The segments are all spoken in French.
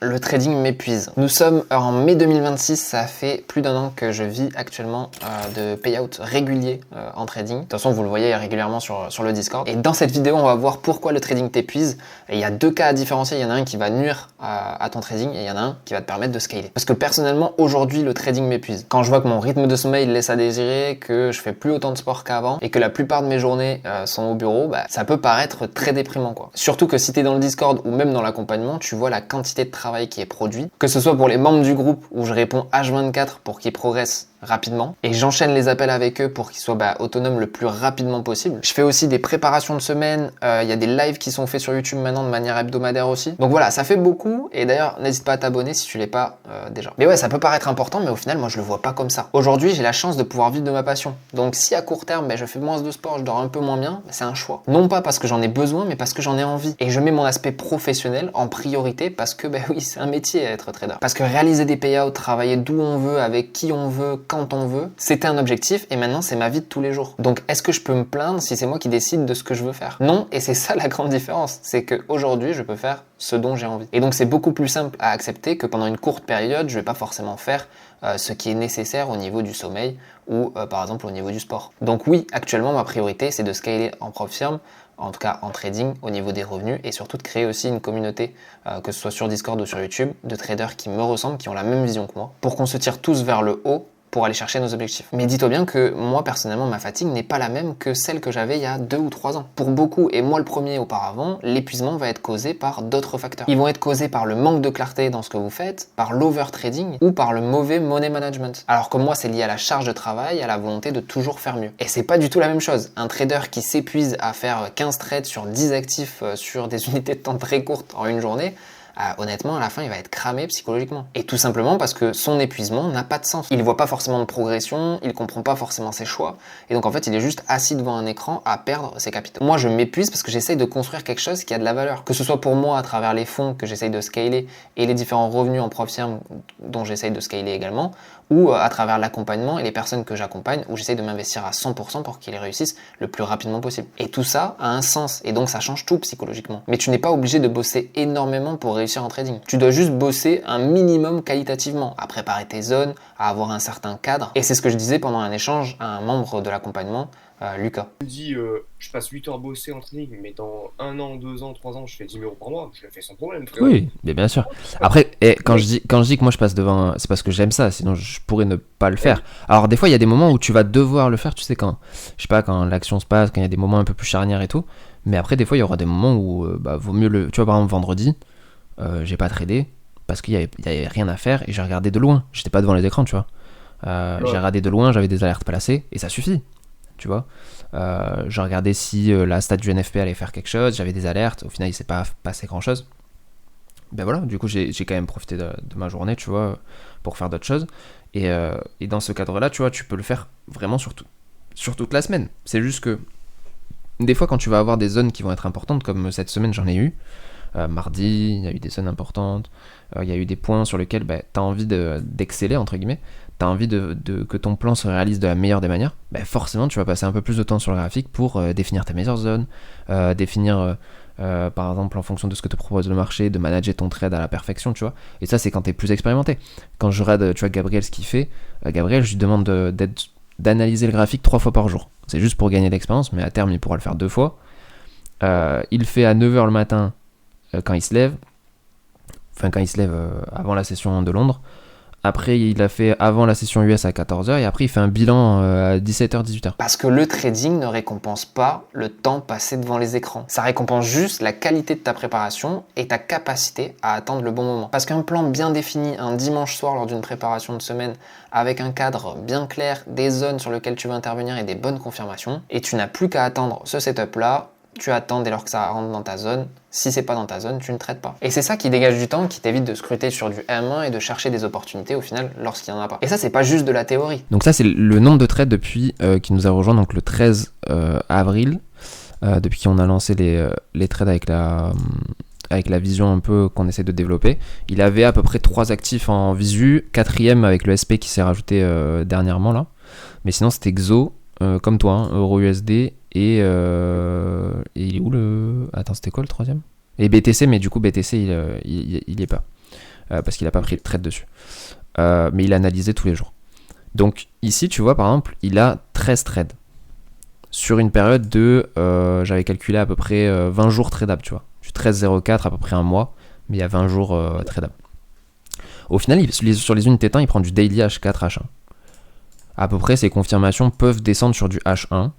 Le trading m'épuise. Nous sommes en mai 2026, ça fait plus d'un an que je vis actuellement de payout régulier en trading. De toute façon, vous le voyez régulièrement sur le Discord. Et dans cette vidéo, on va voir pourquoi le trading t'épuise. Et il y a deux cas à différencier. Il y en a un qui va nuire à ton trading et il y en a un qui va te permettre de scaler. Parce que personnellement, aujourd'hui, le trading m'épuise. Quand je vois que mon rythme de sommeil laisse à désirer, que je fais plus autant de sport qu'avant et que la plupart de mes journées sont au bureau, ça peut paraître très déprimant, quoi. Surtout que si tu es dans le Discord ou même dans l'accompagnement, tu vois la quantité de travail qui est produit, que ce soit pour les membres du groupe où je réponds H24 pour qu'ils progressent rapidement et j'enchaîne les appels avec eux pour qu'ils soient autonomes le plus rapidement possible. Je fais aussi des préparations de semaine, il y a des lives qui sont faits sur YouTube maintenant de manière hebdomadaire aussi. Donc voilà, ça fait beaucoup et d'ailleurs n'hésite pas à t'abonner si tu l'es pas déjà. Mais ouais, ça peut paraître important mais au final moi je le vois pas comme ça. Aujourd'hui j'ai la chance de pouvoir vivre de ma passion. Donc si à court terme je fais moins de sport, je dors un peu moins bien, c'est un choix. Non pas parce que j'en ai besoin mais parce que j'en ai envie. Et je mets mon aspect professionnel en priorité parce que oui c'est un métier à être trader. Parce que réaliser des payouts, travailler d'où on veut, avec qui on veut, quand on veut, c'était un objectif et maintenant c'est ma vie de tous les jours. Donc est-ce que je peux me plaindre si c'est moi qui décide de ce que je veux faire? Non, et c'est ça la grande différence, c'est qu'aujourd'hui je peux faire ce dont j'ai envie. Et donc c'est beaucoup plus simple à accepter que pendant une courte période, je vais pas forcément faire ce qui est nécessaire au niveau du sommeil ou par exemple au niveau du sport. Donc oui, actuellement ma priorité c'est de scaler en prof firme, en tout cas en trading au niveau des revenus et surtout de créer aussi une communauté, que ce soit sur Discord ou sur YouTube, de traders qui me ressemblent, qui ont la même vision que moi, pour qu'on se tire tous vers le haut pour aller chercher nos objectifs. Mais dis-toi bien que moi personnellement ma fatigue n'est pas la même que celle que j'avais il y a 2 ou 3 ans. Pour beaucoup, et moi le premier auparavant, l'épuisement va être causé par d'autres facteurs. Ils vont être causés par le manque de clarté dans ce que vous faites, par l'overtrading ou par le mauvais money management. Alors que moi c'est lié à la charge de travail, à la volonté de toujours faire mieux. Et c'est pas du tout la même chose. Un trader qui s'épuise à faire 15 trades sur 10 actifs sur des unités de temps très courtes en une journée, honnêtement, à la fin, il va être cramé psychologiquement. Et tout simplement parce que son épuisement n'a pas de sens. Il voit pas forcément de progression, il comprend pas forcément ses choix, et donc en fait, il est juste assis devant un écran à perdre ses capitaux. Moi, je m'épuise parce que j'essaye de construire quelque chose qui a de la valeur. Que ce soit pour moi à travers les fonds que j'essaye de scaler et les différents revenus en prof firme dont j'essaye de scaler également, ou à travers l'accompagnement et les personnes que j'accompagne où j'essaye de m'investir à 100% pour qu'ils réussissent le plus rapidement possible. Et tout ça a un sens et donc ça change tout psychologiquement. Mais tu n'es pas obligé de bosser énormément pour réussir en trading. Tu dois juste bosser un minimum qualitativement, à préparer tes zones, à avoir un certain cadre. Et c'est ce que je disais pendant un échange à un membre de l'accompagnement, Lucas. Je me dis, je passe 8 heures à bosser en trading, mais dans 1 an, 2 ans, 3 ans, je fais 10 000 euros par mois, je le fais sans problème, frérot. Oui, mais bien sûr. Après, quand je dis que moi je passe devant, c'est parce que j'aime ça, sinon je pourrais ne pas le faire. Alors des fois, il y a des moments où tu vas devoir le faire, tu sais, quand, je sais pas, quand l'action se passe, quand il y a des moments un peu plus charnières et tout. Mais après, des fois, il y aura des moments où vaut mieux le. Tu vois, par exemple, vendredi, j'ai pas tradé parce qu'il y avait rien à faire et j'ai regardé de loin. J'étais pas devant les écrans, tu vois. J'ai regardé de loin, j'avais des alertes placées et ça suffit, tu vois. Je regardais si la stat du NFP allait faire quelque chose, j'avais des alertes, au final il s'est pas passé grand chose. Ben voilà, du coup j'ai quand même profité de ma journée, tu vois, pour faire d'autres choses. Et dans ce cadre-là, tu vois, tu peux le faire vraiment sur toute la semaine. C'est juste que des fois quand tu vas avoir des zones qui vont être importantes, comme cette semaine j'en ai eu, mardi, il y a eu des zones importantes, il y a eu des points sur lesquels tu as envie d'exceller, entre guillemets, tu as envie que ton plan se réalise de la meilleure des manières, forcément tu vas passer un peu plus de temps sur le graphique pour définir tes meilleures zones, définir par exemple en fonction de ce que te propose le marché, de manager ton trade à la perfection, tu vois. Et ça c'est quand tu es plus expérimenté. Quand je regarde, tu vois, Gabriel ce qu'il fait, Gabriel je lui demande d'analyser le graphique 3 fois par jour. C'est juste pour gagner de l'expérience, mais à terme il pourra le faire 2 fois. Il fait à 9h le matin quand il se lève, avant la session de Londres. Après, il a fait avant la session US à 14h et après, il fait un bilan à 17h, 18h. Parce que le trading ne récompense pas le temps passé devant les écrans. Ça récompense juste la qualité de ta préparation et ta capacité à attendre le bon moment. Parce qu'un plan bien défini un dimanche soir lors d'une préparation de semaine avec un cadre bien clair, des zones sur lesquelles tu veux intervenir et des bonnes confirmations, et tu n'as plus qu'à attendre ce setup-là, tu attends dès lors que ça rentre dans ta zone. Si c'est pas dans ta zone, tu ne traites pas. Et c'est ça qui dégage du temps, qui t'évite de scruter sur du M1 et de chercher des opportunités au final lorsqu'il n'y en a pas. Et ça, c'est pas juste de la théorie. Donc ça, c'est le nombre de trades depuis qui nous a rejoint donc le 13 avril, depuis qu'on a lancé les trades avec la vision un peu qu'on essaie de développer. Il avait à peu près 3 actifs en visu, 4ème avec le SP qui s'est rajouté dernièrement là. Mais sinon, c'était XO, comme toi, hein, Euro USD et il est où le... Attends, c'était quoi le 3ème? Et BTC, mais du coup BTC il y est pas. parce qu'il n'a pas pris de trade dessus. Mais il a analysé tous les jours. Donc ici, tu vois, par exemple, il a 13 trades. Sur une période de, j'avais calculé à peu près 20 jours tradables, tu vois. Du 13,04 à peu près un mois, mais il y a 20 jours tradables. Au final, sur les unités de temps, il prend du daily H4, H1. À peu près, ces confirmations peuvent descendre sur du H1.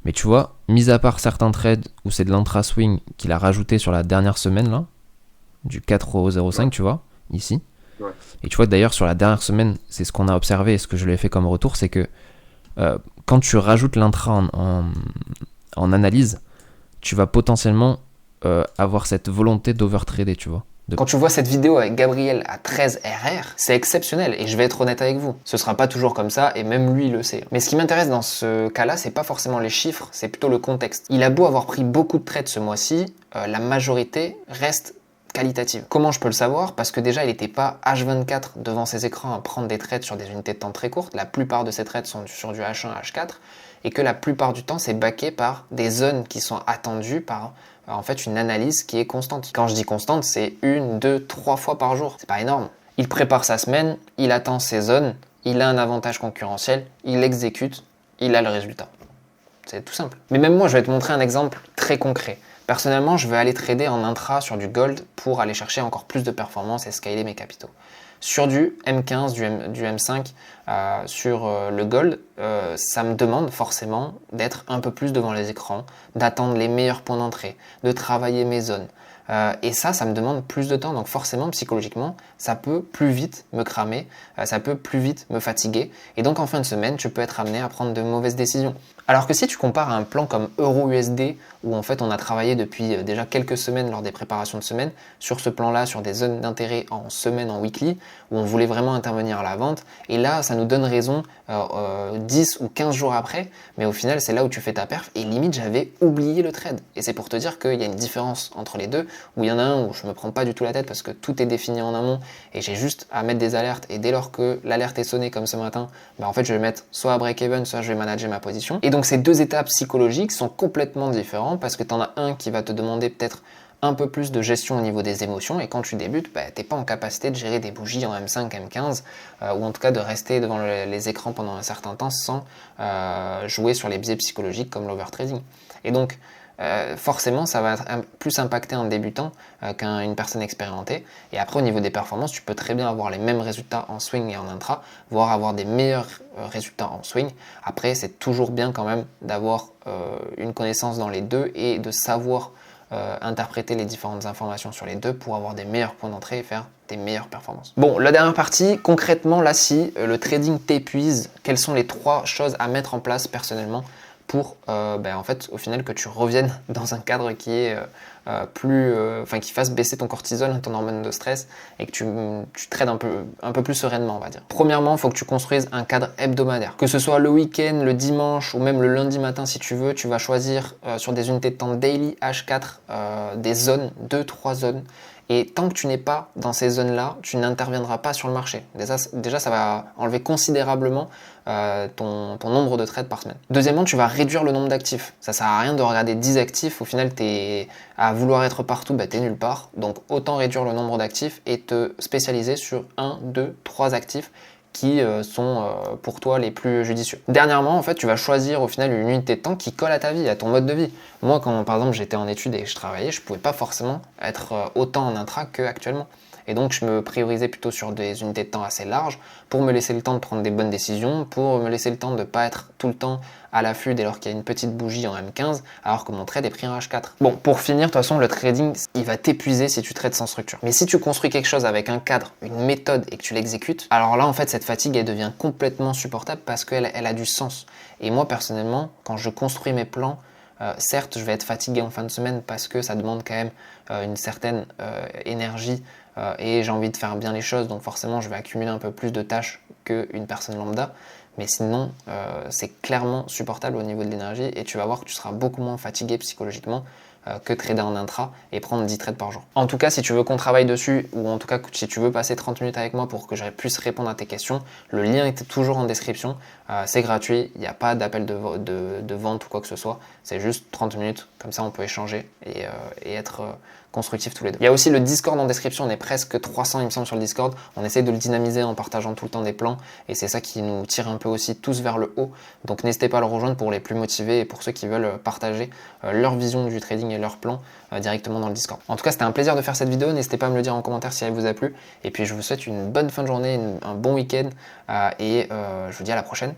Mais tu vois, mis à part certains trades où c'est de l'intra-swing qu'il a rajouté sur la dernière semaine, là, du 4,05, tu vois, ici. Ouais. Et tu vois, d'ailleurs, sur la dernière semaine, c'est ce qu'on a observé et ce que je lui ai fait comme retour, c'est que quand tu rajoutes l'intra en analyse, tu vas potentiellement avoir cette volonté d'overtrader, tu vois. Quand tu vois cette vidéo avec Gabriel à 13 RR, c'est exceptionnel et je vais être honnête avec vous. Ce sera pas toujours comme ça et même lui il le sait. Mais ce qui m'intéresse dans ce cas-là, c'est pas forcément les chiffres, c'est plutôt le contexte. Il a beau avoir pris beaucoup de trades ce mois-ci, la majorité reste qualitative. Comment je peux le savoir? Parce que déjà il n'était pas H24 devant ses écrans à prendre des trades sur des unités de temps très courtes. La plupart de ses trades sont sur du H1, H4 et que la plupart du temps c'est backé par des zones qui sont attendues par en fait une analyse qui est constante. Quand je dis constante, c'est 1, 2, 3 fois par jour. C'est pas énorme. Il prépare sa semaine, il attend ses zones, il a un avantage concurrentiel, il exécute, il a le résultat. C'est tout simple. Mais même moi, je vais te montrer un exemple très concret. Personnellement, je vais aller trader en intra sur du gold pour aller chercher encore plus de performance et scaler mes capitaux. Sur du M15, du M5, sur le gold, ça me demande forcément d'être un peu plus devant les écrans, d'attendre les meilleurs points d'entrée, de travailler mes zones. Et ça me demande plus de temps. Donc forcément, psychologiquement, ça peut plus vite me cramer, ça peut plus vite me fatiguer. Et donc en fin de semaine, tu peux être amené à prendre de mauvaises décisions. Alors que si tu compares à un plan comme Euro-USD, où en fait on a travaillé depuis déjà quelques semaines lors des préparations de semaine, sur ce plan-là, sur des zones d'intérêt en semaine, en weekly, où on voulait vraiment intervenir à la vente, et là ça nous donne raison 10 ou 15 jours après, mais au final c'est là où tu fais ta perf, et limite j'avais oublié le trade. Et c'est pour te dire qu'il y a une différence entre les deux, où il y en a un où je me prends pas du tout la tête parce que tout est défini en amont, et j'ai juste à mettre des alertes, et dès lors que l'alerte est sonnée comme ce matin, en fait je vais mettre soit à break-even, soit je vais manager ma position. Et donc ces deux étapes psychologiques sont complètement différentes parce que tu en as un qui va te demander peut-être un peu plus de gestion au niveau des émotions et quand tu débutes, t'es pas en capacité de gérer des bougies en M5, M15 ou en tout cas de rester devant les écrans pendant un certain temps sans jouer sur les biais psychologiques comme l'overtrading. Et donc forcément ça va plus impacter un débutant qu'une personne expérimentée et après au niveau des performances tu peux très bien avoir les mêmes résultats en swing et en intra, voire avoir des meilleurs résultats en swing. Après c'est toujours bien quand même d'avoir une connaissance dans les deux et de savoir interpréter les différentes informations sur les deux pour avoir des meilleurs points d'entrée et faire des meilleures performances. Bon, la dernière partie, concrètement là si le trading t'épuise, quelles sont les 3 choses à mettre en place personnellement pour en fait au final que tu reviennes dans un cadre qui est qui fasse baisser ton cortisol, ton hormone de stress et que tu trades un peu plus sereinement on va dire. Premièrement, il faut que tu construises un cadre hebdomadaire. Que ce soit le week-end, le dimanche ou même le lundi matin si tu veux, tu vas choisir sur des unités de temps daily H4 des zones, 2-3 zones. Et tant que tu n'es pas dans ces zones-là, tu n'interviendras pas sur le marché. Déjà ça va enlever considérablement ton nombre de trades par semaine. Deuxièmement, tu vas réduire le nombre d'actifs. Ça sert à rien de regarder 10 actifs. Au final, à vouloir être partout, t'es nulle part. Donc autant réduire le nombre d'actifs et te spécialiser sur 1, 2, 3 actifs qui sont pour toi les plus judicieux. Dernièrement, en fait, tu vas choisir au final une unité de temps qui colle à ta vie, à ton mode de vie. Moi, quand par exemple j'étais en études et que je travaillais, je pouvais pas forcément être autant en intra qu'actuellement. Et donc, je me priorisais plutôt sur des unités de temps assez larges pour me laisser le temps de prendre des bonnes décisions, pour me laisser le temps de ne pas être tout le temps à l'affût dès lors qu'il y a une petite bougie en M15, alors que mon trade est pris en H4. Bon, pour finir, de toute façon, le trading, il va t'épuiser si tu trades sans structure. Mais si tu construis quelque chose avec un cadre, une méthode et que tu l'exécutes, alors là, en fait, cette fatigue, elle devient complètement supportable parce qu'elle a du sens. Et moi, personnellement, quand je construis mes plans, certes, je vais être fatigué en fin de semaine parce que ça demande quand même une certaine énergie et j'ai envie de faire bien les choses, donc forcément je vais accumuler un peu plus de tâches qu'une personne lambda, mais sinon c'est clairement supportable au niveau de l'énergie et tu vas voir que tu seras beaucoup moins fatigué psychologiquement que trader en intra et prendre 10 trades par jour. En tout cas, si tu veux qu'on travaille dessus ou en tout cas si tu veux passer 30 minutes avec moi pour que je puisse répondre à tes questions, le lien est toujours en description, c'est gratuit, il n'y a pas d'appel de vente ou quoi que ce soit, c'est juste 30 minutes, comme ça on peut échanger et être constructifs tous les deux. Il y a aussi le Discord en description, on est presque 300 il me semble sur le Discord. On essaie de le dynamiser en partageant tout le temps des plans et c'est ça qui nous tire un peu aussi tous vers le haut. Donc n'hésitez pas à le rejoindre pour les plus motivés et pour ceux qui veulent partager leur vision du trading et leur plan directement dans le Discord. En tout cas, c'était un plaisir de faire cette vidéo. N'hésitez pas à me le dire en commentaire si elle vous a plu. Et puis je vous souhaite une bonne fin de journée, un bon week-end et je vous dis à la prochaine.